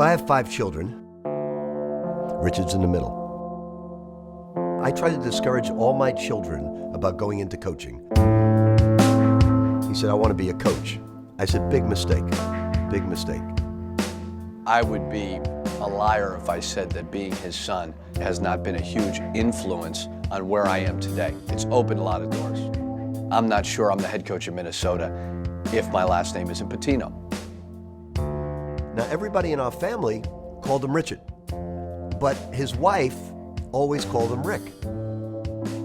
Well, I have 5 children. Richard's in the middle. I try to discourage all my children about going into coaching. He said, I want to be a coach. I said, big mistake, big mistake. I would be a liar if I said that being his son has not been a huge influence on where I am today. It's opened a lot of doors. I'm not sure I'm the head coach of Minnesota if my last name isn't Pitino. Now, everybody in our family called him Richard, but his wife always called him Rick.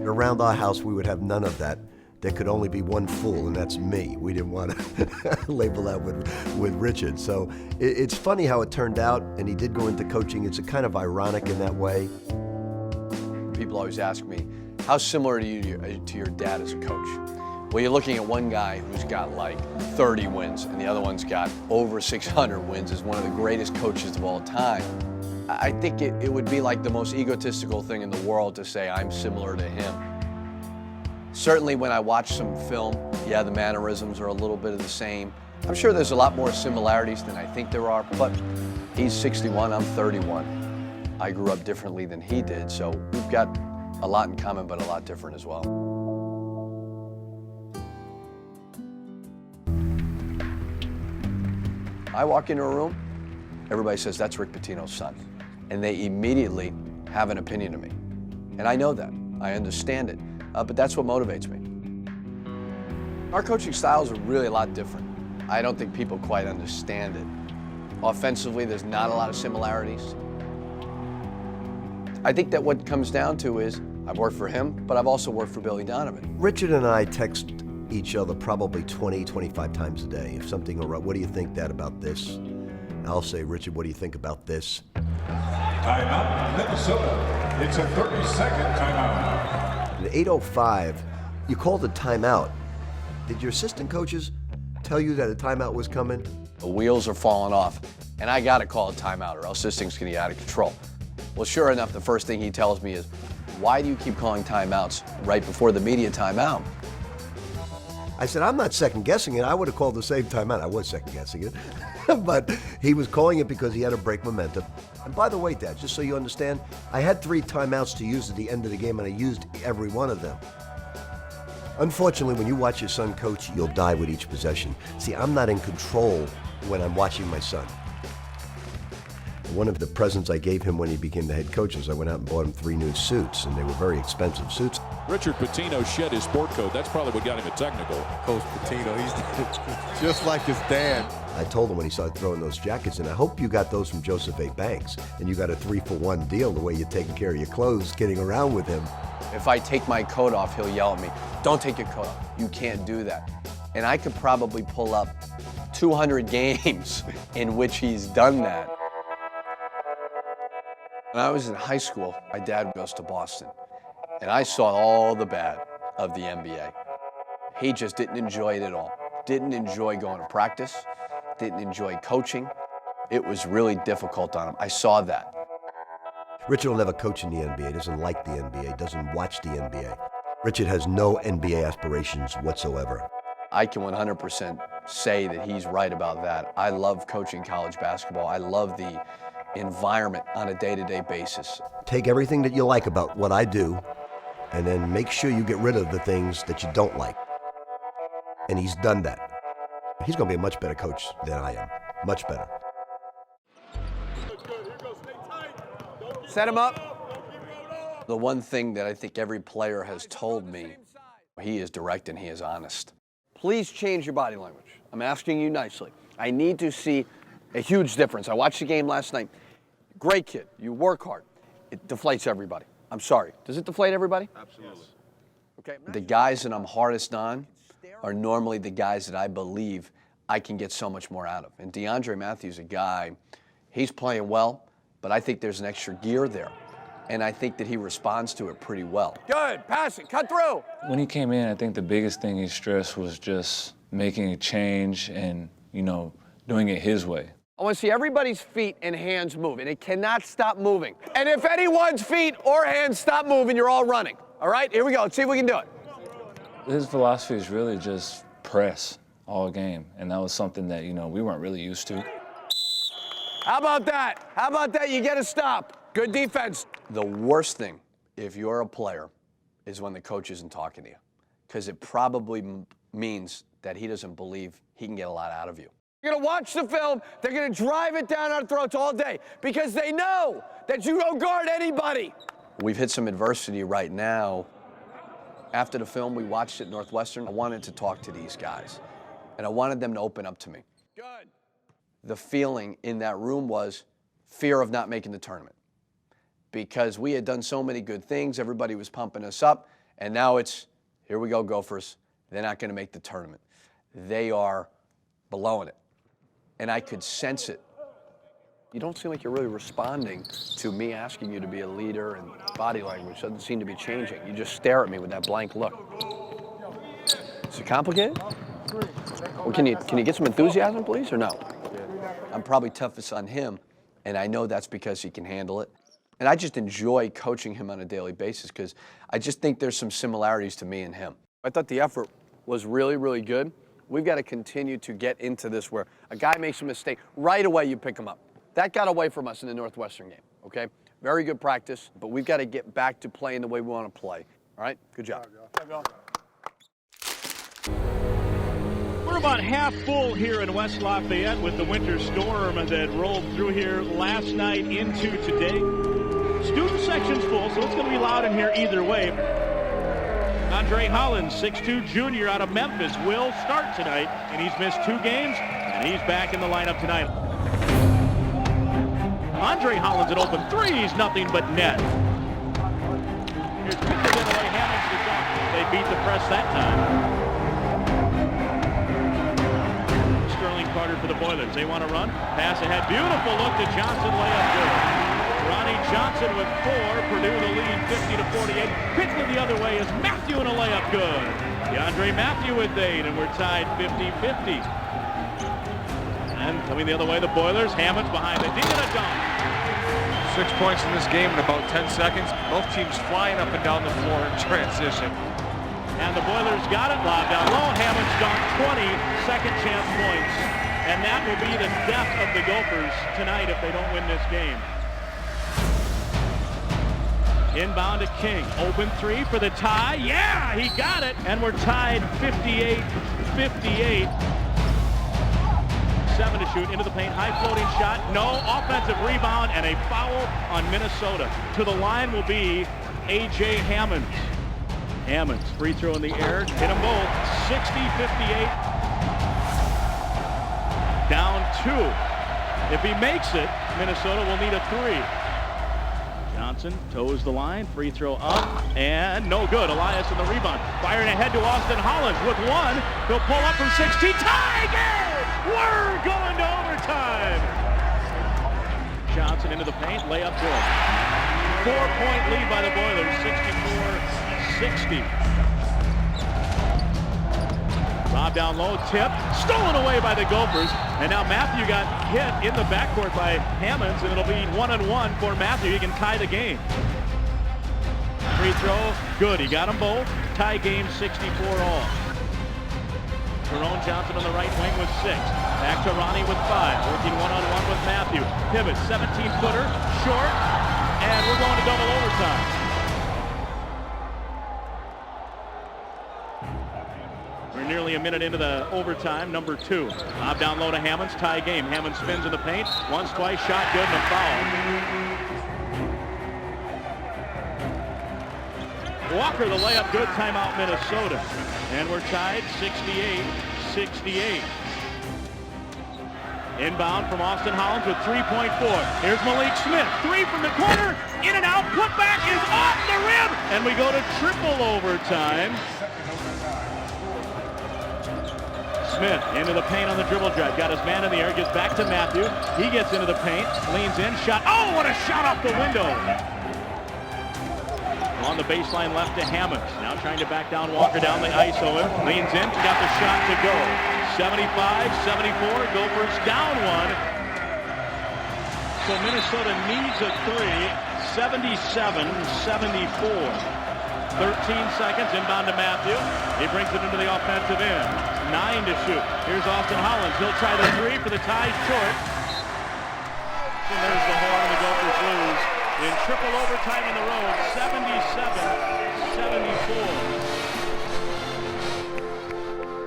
Around our house, we would have none of that. There could only be one fool, and that's me. We didn't want to label that with Richard. So it's funny how it turned out, and he did go into coaching. It's a kind of ironic in that way. People always ask me, how similar are you to your dad as a coach? Well, you're looking at one guy who's got like 30 wins, and the other one's got over 600 wins, is one of the greatest coaches of all time. I think it would be like the most egotistical thing in the world to say I'm similar to him. Certainly when I watch some film, yeah, the mannerisms are a little bit of the same. I'm sure there's a lot more similarities than I think there are, but he's 61, I'm 31. I grew up differently than he did, so we've got a lot in common, but a lot different as well. I walk into a room, everybody says, that's Rick Pitino's son. And they immediately have an opinion of me. And I know that, I understand it, but that's what motivates me. Our coaching styles are really a lot different. I don't think people quite understand it. Offensively, there's not a lot of similarities. I think that what comes down to is, I've worked for him, but I've also worked for Billy Donovan. Richard and I text each other probably 20, 25 times a day. If something will, what do you think, Dad, about this? I'll say, Richard, what do you think about this? Timeout, Minnesota. It's a 30-second timeout. At 8:05, you called a timeout. Did your assistant coaches tell you that a timeout was coming? The wheels are falling off, and I gotta call a timeout or else this thing's gonna get out of control. Well, sure enough, the first thing he tells me is, why do you keep calling timeouts right before the media timeout? I said, I'm not second guessing it. I would have called the same timeout. I was second guessing it. But he was calling it because he had to break momentum. And by the way, Dad, just so you understand, I had 3 timeouts to use at the end of the game, and I used every one of them. Unfortunately, when you watch your son coach, you'll die with each possession. See, I'm not in control when I'm watching my son. One of the presents I gave him when he became the head coach was I went out and bought him 3 new suits, and they were very expensive suits. Richard Pitino shed his sport coat. That's probably what got him a technical. Coach Pitino, he's just like his dad. I told him when he started throwing those jackets, and I hope you got those from Joseph A. Banks, and you got a 3-for-1 deal the way you're taking care of your clothes, kidding around with him. If I take my coat off, he'll yell at me, don't take your coat off. You can't do that. And I could probably pull up 200 games in which he's done that. When I was in high school, my dad goes to Boston, and I saw all the bad of the NBA. He just didn't enjoy it at all. Didn't enjoy going to practice, didn't enjoy coaching. It was really difficult on him. I saw that. Richard will never coach in the NBA, doesn't like the NBA, doesn't watch the NBA. Richard has no NBA aspirations whatsoever. I can 100% say that he's right about that. I love coaching college basketball. I love the environment on a day-to-day basis. Take everything that you like about what I do, and then make sure you get rid of the things that you don't like. And he's done that. He's going to be a much better coach than I am. Much better. Set him up. The one thing that I think every player has told me, he is direct and he is honest. Please change your body language. I'm asking you nicely. I need to see a huge difference. I watched the game last night. Great kid. You work hard. It deflates everybody. I'm sorry. Does it deflate everybody? Absolutely. Okay. The guys that I'm hardest on are normally the guys that I believe I can get so much more out of. And DeAndre Matthews, a guy, he's playing well, but I think there's an extra gear there. And I think that he responds to it pretty well. Good. Pass it. Cut through. When he came in, I think the biggest thing he stressed was just making a change and, doing it his way. I want to see everybody's feet and hands move, and it cannot stop moving. And if anyone's feet or hands stop moving, you're all running. All right, here we go. Let's see if we can do it. His philosophy is really just press all game, and that was something that, we weren't really used to. How about that? How about that? You get a stop. Good defense. The worst thing, if you're a player, is when the coach isn't talking to you, because it probably means that he doesn't believe he can get a lot out of you. You're going to watch the film. They're going to drive it down our throats all day because they know that you don't guard anybody. We've hit some adversity right now. After the film, we watched it at Northwestern. I wanted to talk to these guys, and I wanted them to open up to me. Good. The feeling in that room was fear of not making the tournament, because we had done so many good things. Everybody was pumping us up, and now it's, here we go, Gophers. They're not going to make the tournament. They are blowing it, and I could sense it. You don't seem like you're really responding to me asking you to be a leader, and body language doesn't seem to be changing. You just stare at me with that blank look. Is it complicated? Well, can you get some enthusiasm, please, or no? I'm probably toughest on him, and I know that's because he can handle it. And I just enjoy coaching him on a daily basis because I just think there's some similarities to me and him. I thought the effort was really, really good. We've got to continue to get into this where a guy makes a mistake, right away you pick him up. That got away from us in the Northwestern game, okay? Very good practice, but we've got to get back to playing the way we want to play. All right? Good job. We're about half full here in West Lafayette with the winter storm that rolled through here last night into today. Student section's full, so it's going to be loud in here either way. Andre Hollins, 6'2" junior out of Memphis, will start tonight, and he's missed 2 games, and he's back in the lineup tonight. Andre Hollins at open threes, nothing but net. Here's Pitino, Hammonds to dunk. They beat the press that time. Sterling Carter for the Boilers. They want to run. Pass ahead. Beautiful look to Johnson. Layup good. Ronnie Johnson with 4. Purdue the lead 50-48. Pitching the other way is Matthew in a layup good. DeAndre Matthew with 8, and we're tied 50-50. And coming the other way, the Boilers. Hammonds behind the D and a dunk. 6 points in this game in about 10 seconds. Both teams flying up and down the floor in transition. And the Boilers got it. Lob down low. Hammonds dunked 20 second chance points. And that will be the death of the Gophers tonight if they don't win this game. Inbound to King. Open 3 for the tie. Yeah, he got it. And we're tied 58-58. 7 to shoot into the paint. High floating shot. No. Offensive rebound and a foul on Minnesota. To the line will be A.J. Hammonds. Hammonds, free throw in the air. Hit them both. 60-58. Down 2. If he makes it, Minnesota will need a 3. Johnson toes the line. Free throw up. And no good. Elias in the rebound. Firing ahead to Austin Hollins with 1. He'll pull up from 16. Tie game! We're going to overtime. Johnson into the paint. Layup good. 4-point lead by the Boilers. 64-60. Lob down low, tip, stolen away by the Gophers. And now Matthew got hit in the backcourt by Hammonds, and it'll be 1-on-1 for Matthew. He can tie the game. Free throw, good. He got them both. Tie game, 64 all. Jerome Johnson on the right wing with 6. Back to Ronnie with 5. Working 1-on-1 with Matthew. Pivot, 17-footer, short, and we're going to double overtime. We're nearly a minute into the overtime, number 2. Lob down low to Hammonds, tie game. Hammonds spins in the paint. Once, twice, shot good, and a foul. Walker, the layup good, timeout Minnesota. And we're tied 68-68. Inbound from Austin Hollins with 3.4. Here's Malik Smith, 3 from the corner, in and out, putback is off the rim, and we go to triple overtime. Smith into the paint on the dribble drive, got his man in the air, gets back to Matthew, he gets into the paint, leans in, shot, oh, what a shot off the window! On the baseline left to Hammonds, now trying to back down Walker down the ISO him, leans in, got the shot to go. 75-74, Gophers down 1. So Minnesota needs a 3, 77-74. 13 seconds, inbound to Matthew. He brings it into the offensive end. 9 to shoot. Here's Austin Hollins. He'll try the 3 for the tie, short. And there's the horn, and the Gophers lose in triple overtime in the road,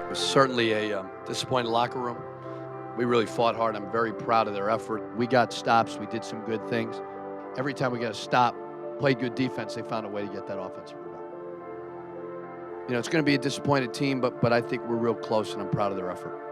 77-74. It was certainly a disappointed locker room. We really fought hard. I'm very proud of their effort. We got stops. We did some good things. Every time we got a stop, played good defense, they found a way to get that offensive rebound. You know, it's going to be a disappointed team, but I think we're real close, and I'm proud of their effort.